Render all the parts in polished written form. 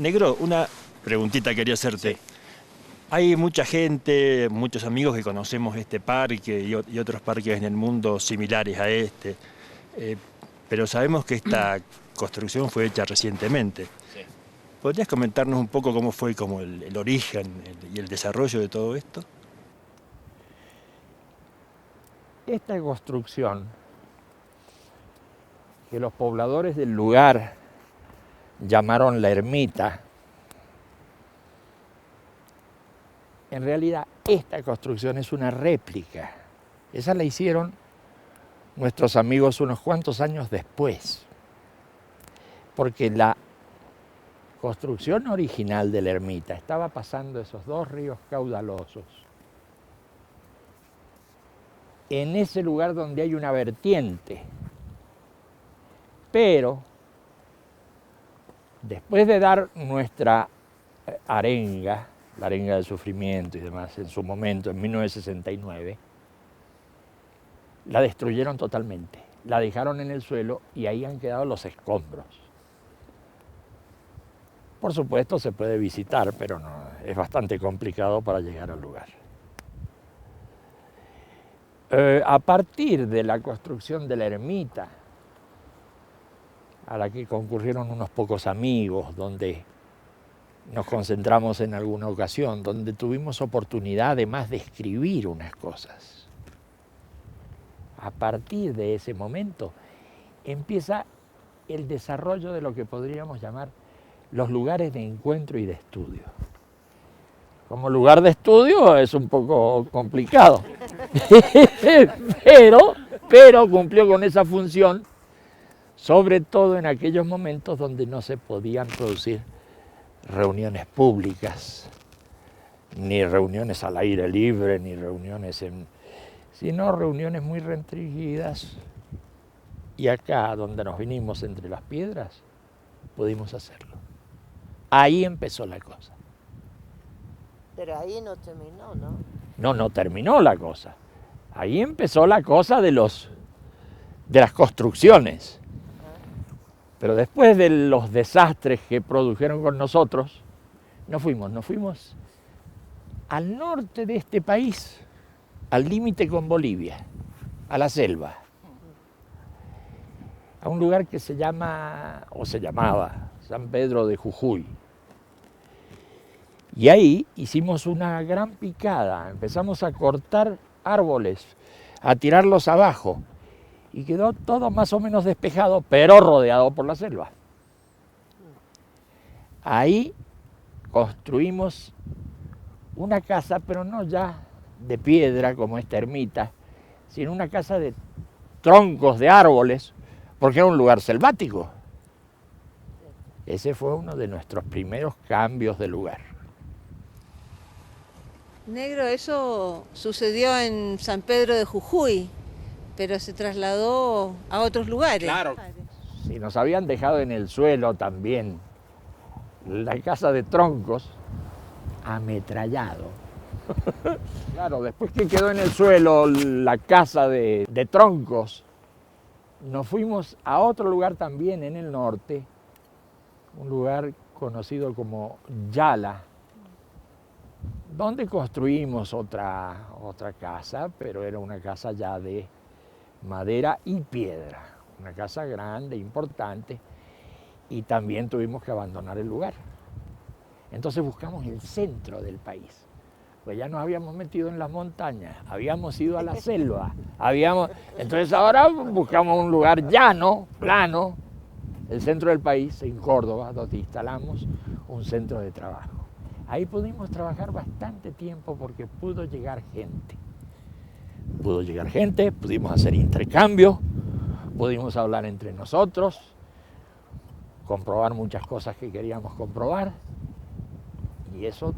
Negro, una preguntita quería hacerte. Sí. Hay mucha gente, muchos amigos que conocemos este parque y otros parques en el mundo similares a este, eh, pero sabemos que esta construcción fue hecha recientemente. Sí. ¿Podrías comentarnos un poco cómo fue como el origen y el desarrollo de todo esto? Esta construcción, que los pobladores del lugar llamaron la ermita, en realidad esta construcción es una réplica. Esa la hicieron nuestros amigos unos cuantos años después, porque la construcción original de la ermita estaba pasando esos dos ríos caudalosos en ese lugar donde hay una vertiente. Pero después de dar nuestra arenga, la arenga del sufrimiento y demás, en su momento, en 1969, la destruyeron totalmente. La dejaron en el suelo y ahí han quedado los escombros. Por supuesto se puede visitar, pero no, es bastante complicado para llegar al lugar. A partir de la construcción de la ermita, a la que concurrieron unos pocos amigos, donde nos concentramos en alguna ocasión, donde tuvimos oportunidad además de escribir unas cosas. A partir de ese momento empieza el desarrollo de lo que podríamos llamar los lugares de encuentro y de estudio. Como lugar de estudio es un poco complicado, pero cumplió con esa función, sobre todo en aquellos momentos donde no se podían producir reuniones públicas, ni reuniones al aire libre, ni reuniones sino reuniones muy restringidas. Y acá, donde nos vinimos entre las piedras, pudimos hacerlo. Ahí empezó la cosa. Pero ahí no terminó, ¿no? No terminó la cosa. Ahí empezó la cosa de las construcciones. Pero después de los desastres que produjeron con nosotros, nos fuimos al norte de este país, al límite con Bolivia, a la selva, a un lugar que se llama, o se llamaba, San Pedro de Jujuy. Y ahí hicimos una gran picada, empezamos a cortar árboles, a tirarlos abajo, y quedó todo más o menos despejado, pero rodeado por la selva. Ahí construimos una casa, pero no ya de piedra como esta ermita, sino una casa de troncos de árboles, porque era un lugar selvático. Ese fue uno de nuestros primeros cambios de lugar. Negro, eso sucedió en San Pedro de Jujuy, pero se trasladó a otros lugares. Claro. Si nos habían dejado en el suelo también la casa de troncos, ametrallado. Claro, después que quedó en el suelo la casa de troncos, nos fuimos a otro lugar también en el norte, un lugar conocido como Yala, donde construimos otra casa, pero era una casa ya de madera y piedra, una casa grande, importante, y también tuvimos que abandonar el lugar. Entonces buscamos el centro del país, pues ya nos habíamos metido en las montañas, habíamos ido a la selva, entonces ahora buscamos un lugar llano, plano, el centro del país, en Córdoba, donde instalamos un centro de trabajo. Ahí pudimos trabajar bastante tiempo porque pudo llegar gente. Pudimos hacer intercambio, pudimos hablar entre nosotros, comprobar muchas cosas que queríamos comprobar, y eso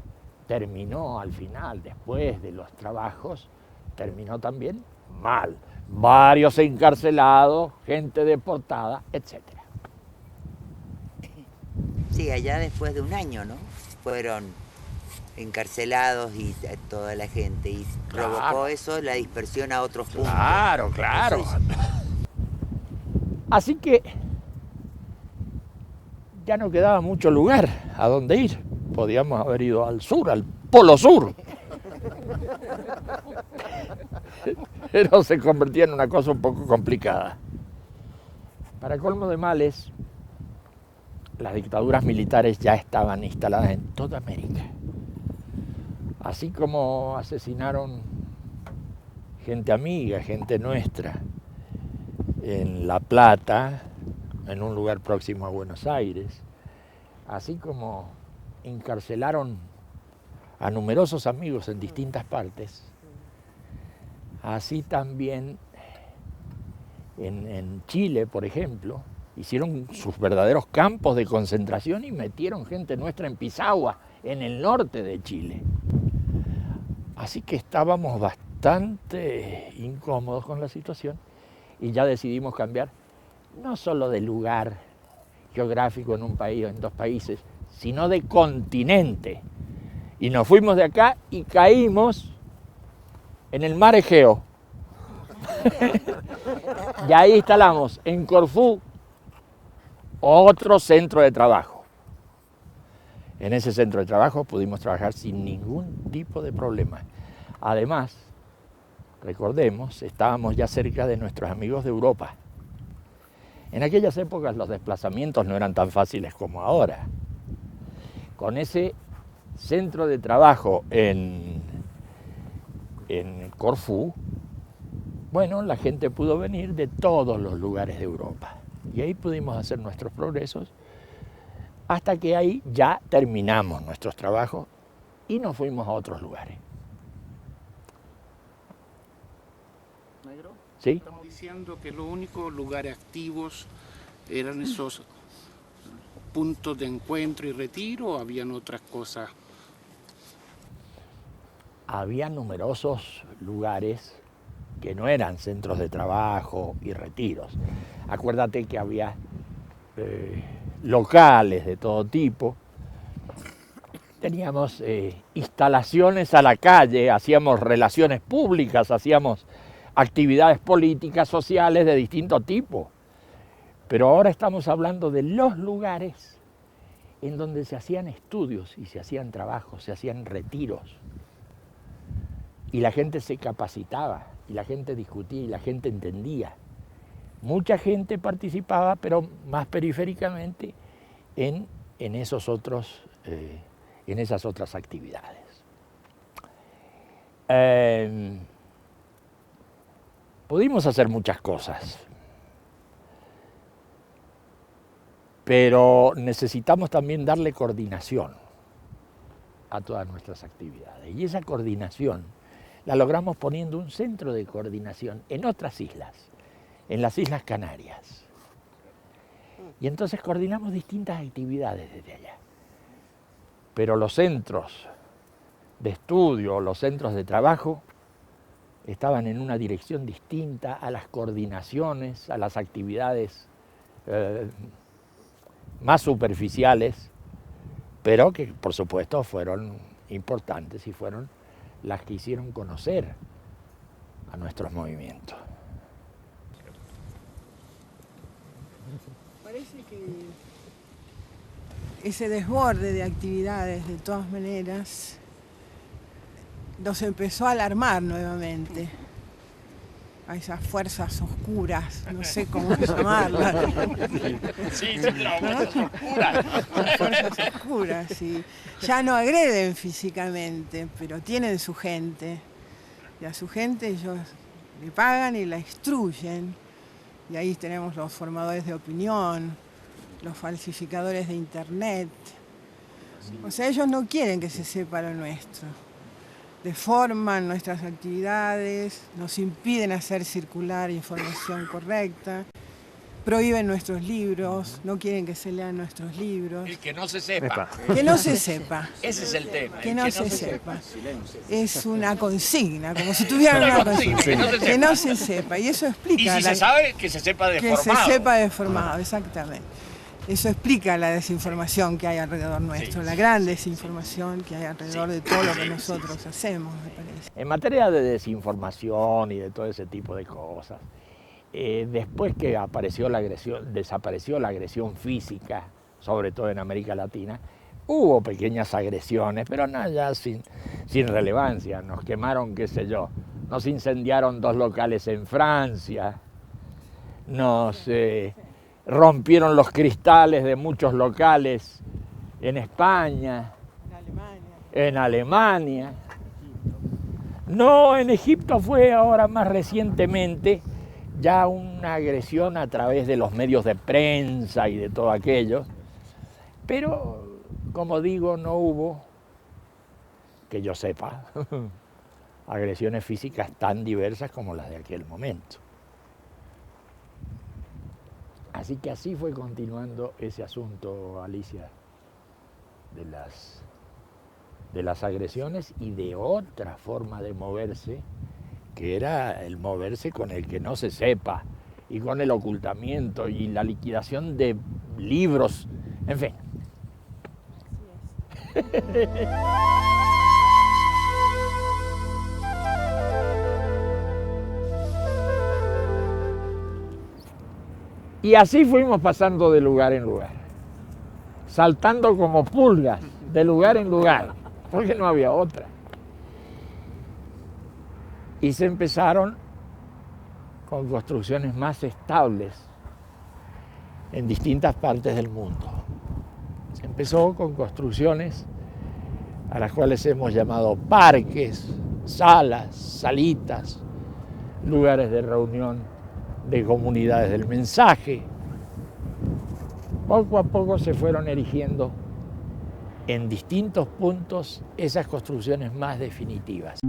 terminó al final, después de los trabajos, terminó también mal. Varios encarcelados, gente deportada, etc. Sí, allá después de un año, ¿no? Fueron encarcelados y toda la gente, y Claro. provocó eso la dispersión a otros puntos. Claro. Eso hizo. Así que ya no quedaba mucho lugar a donde ir. Podíamos haber ido al sur, al Polo Sur. Pero se convertía en una cosa un poco complicada. Para colmo de males, las dictaduras militares ya estaban instaladas en toda América. Así como asesinaron gente amiga, gente nuestra, en La Plata, en un lugar próximo a Buenos Aires, así como encarcelaron a numerosos amigos en distintas partes, así también en Chile, por ejemplo, hicieron sus verdaderos campos de concentración y metieron gente nuestra en Pisagua, en el norte de Chile. Así que estábamos bastante incómodos con la situación y ya decidimos cambiar, no solo de lugar geográfico en un país o en dos países, sino de continente. Y nos fuimos de acá y caímos en el mar Egeo. Y ahí instalamos en Corfú otro centro de trabajo. En ese centro de trabajo pudimos trabajar sin ningún tipo de problema. Además, recordemos, estábamos ya cerca de nuestros amigos de Europa. En aquellas épocas los desplazamientos no eran tan fáciles como ahora. Con ese centro de trabajo en Corfú, bueno, la gente pudo venir de todos los lugares de Europa. Y ahí pudimos hacer nuestros progresos hasta que ahí ya terminamos nuestros trabajos y nos fuimos a otros lugares. ¿Negro? ¿Sí? Estamos diciendo que los únicos lugares activos eran esos puntos de encuentro y retiro, ¿o habían otras cosas? Había numerosos lugares que no eran centros de trabajo y retiros. Acuérdate que había locales de todo tipo. Teníamos instalaciones a la calle, hacíamos relaciones públicas, hacíamos actividades políticas, sociales de distinto tipo. Pero ahora estamos hablando de los lugares en donde se hacían estudios y se hacían trabajos, se hacían retiros. Y la gente se capacitaba, y la gente discutía, y la gente entendía. Mucha gente participaba, pero más periféricamente en esas otras actividades. Pudimos hacer muchas cosas, pero necesitamos también darle coordinación a todas nuestras actividades. Y esa coordinación la logramos poniendo un centro de coordinación en otras islas, en las Islas Canarias. Y entonces coordinamos distintas actividades desde allá. Pero los centros de estudio, los centros de trabajo, estaban en una dirección distinta a las coordinaciones, a las actividades más superficiales, pero que por supuesto fueron importantes y fueron las que hicieron conocer a nuestros movimientos. Parece que ese desborde de actividades, de todas maneras, nos empezó a alarmar nuevamente. A esas fuerzas oscuras, no sé cómo llamarlas. Sí, las fuerzas oscuras. Las fuerzas oscuras, y ya no agreden físicamente, pero tienen su gente. Y a su gente ellos le pagan y la instruyen. Y ahí tenemos los formadores de opinión, los falsificadores de internet. O sea, ellos no quieren que se sepa lo nuestro. Deforman nuestras actividades, nos impiden hacer circular información correcta, prohíben nuestros libros, no quieren que se lean nuestros libros. Y que no se sepa. Que no se sepa. Ese es el tema. Que no se sepa. Es una consigna, como si tuvieran una consigna. Que no se sepa. Y eso explica. Y si se sabe, que se sepa deformado. Que se sepa deformado, exactamente. Eso explica la desinformación que hay alrededor nuestro, la gran desinformación que hay alrededor de todo lo que nosotros hacemos, me parece. En materia de desinformación y de todo ese tipo de cosas, después que desapareció la agresión física sobre todo en América Latina. Hubo pequeñas agresiones, pero nada ya sin relevancia. Nos quemaron, qué sé yo, nos incendiaron 2 locales en Francia, nos rompieron los cristales de muchos locales en España, en Alemania. No, en Egipto fue ahora más recientemente ya una agresión a través de los medios de prensa y de todo aquello, pero como digo, no hubo, que yo sepa, agresiones físicas tan diversas como las de aquel momento. Así que así fue continuando ese asunto, Alicia, de las agresiones y de otra forma de moverse, que era el moverse con el que no se sepa, y con el ocultamiento y la liquidación de libros, en fin. Y así fuimos pasando de lugar en lugar, saltando como pulgas de lugar en lugar, porque no había otra. Y se empezaron con construcciones más estables en distintas partes del mundo. Se empezó con construcciones a las cuales hemos llamado parques, salas, salitas, lugares de reunión de comunidades del mensaje. Poco a poco se fueron erigiendo en distintos puntos esas construcciones más definitivas.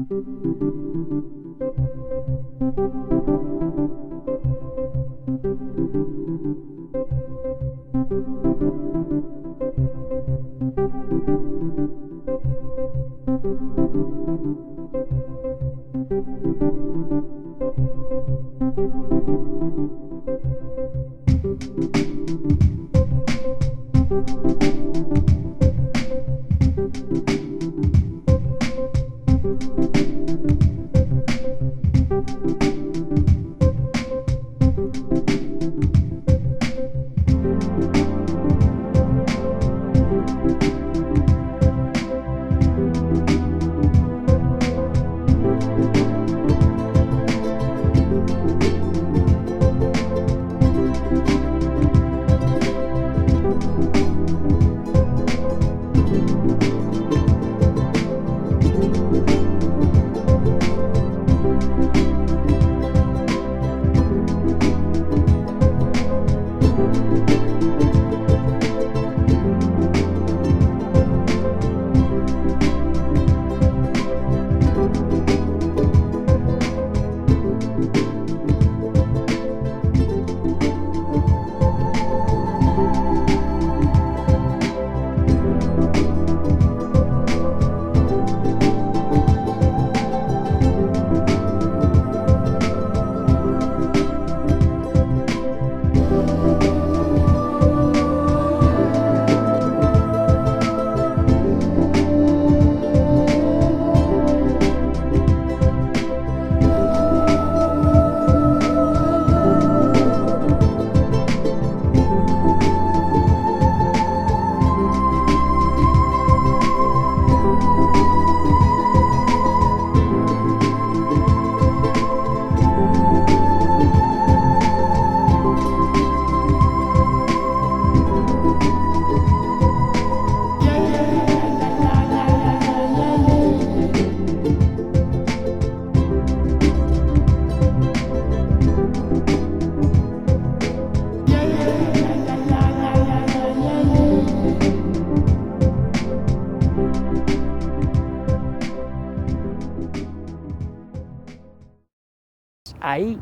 Ahí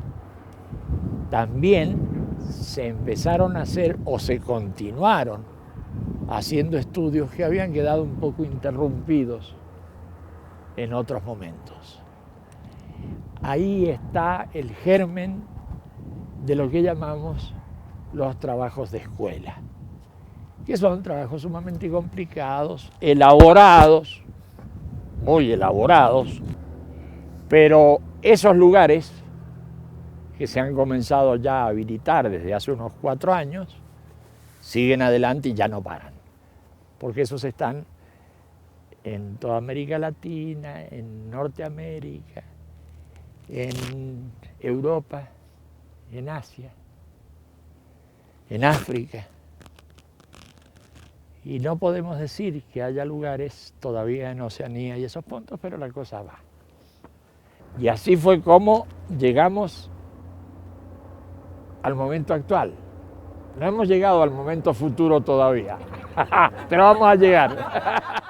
también se empezaron a hacer o se continuaron haciendo estudios que habían quedado un poco interrumpidos en otros momentos. Ahí está el germen de lo que llamamos los trabajos de escuela, que son trabajos sumamente complicados, elaborados, muy elaborados, pero esos lugares que se han comenzado ya a habilitar desde hace unos 4 años, siguen adelante y ya no paran, porque esos están en toda América Latina, en Norteamérica, en Europa, en Asia, en África. Y no podemos decir que haya lugares todavía en Oceanía y esos puntos, pero la cosa va. Y así fue como llegamos al momento actual. No hemos llegado al momento futuro todavía, pero vamos a llegar.